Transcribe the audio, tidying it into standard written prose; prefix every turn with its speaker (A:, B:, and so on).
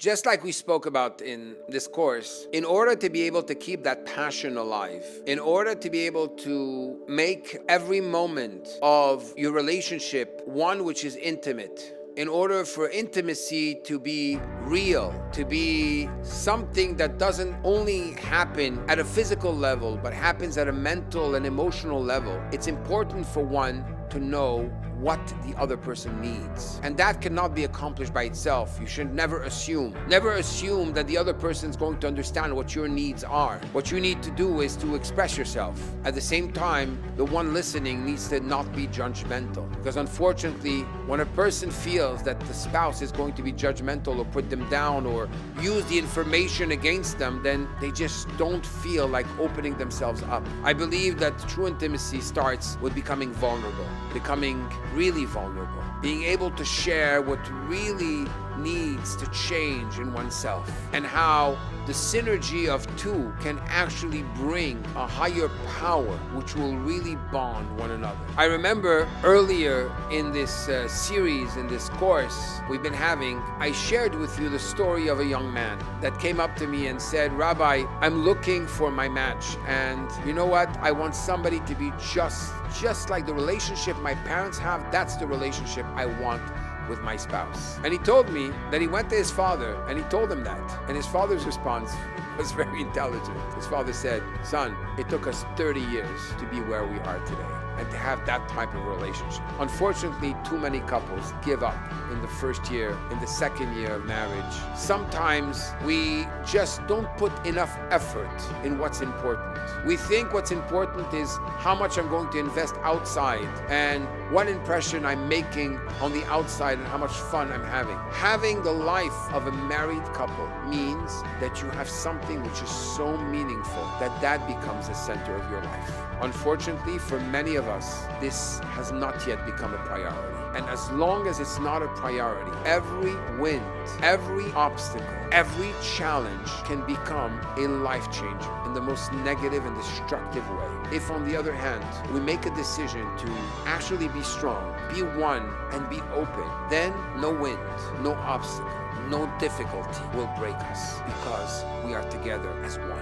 A: Just like we spoke about in this course, in order to be able to keep that passion alive, in order to be able to make every moment of your relationship one which is intimate, in order for intimacy to be real, to be something that doesn't only happen at a physical level, but happens at a mental and emotional level, it's important for one to know what the other person needs. And that cannot be accomplished by itself. You should never assume. Never assume that the other person is going to understand what your needs are. What you need to do is to express yourself. At the same time, the one listening needs to not be judgmental. Because unfortunately, when a person feels that the spouse is going to be judgmental or put them down or use the information against them, then they just don't feel like opening themselves up. I believe that true intimacy starts with becoming vulnerable, becoming really vulnerable, being able to share what really needs to change in oneself, and how the synergy of two can actually bring a higher power which will really bond one another. I remember earlier in this series, in this course we've been having, I shared with you the story of a young man that came up to me and said, Rabbi, I'm looking for my match, and you know what? I want somebody to be just like the relationship my parents have. That's the relationship I want with my spouse. And he told me that he went to his father and he told him that. And his father's response was very intelligent. His father said, son, it took us 30 years to be where we are today and to have that type of relationship. Unfortunately, too many couples give up in the first year, in the second year of marriage. Sometimes we just don't put enough effort in what's important. We think what's important is how much I'm going to invest outside and what impression I'm making on the outside and how much fun I'm having. Having the life of a married couple means that you have something which is so meaningful that becomes the center of your life. Unfortunately, for many of us, this has not yet become a priority. And as long as it's not a priority, every wind, every obstacle, every challenge can become a life changer in the most negative and destructive way. If, on the other hand, we make a decision to actually be strong, be one, and be open, then no wind, no obstacle, no difficulty will break us, because we are together as one.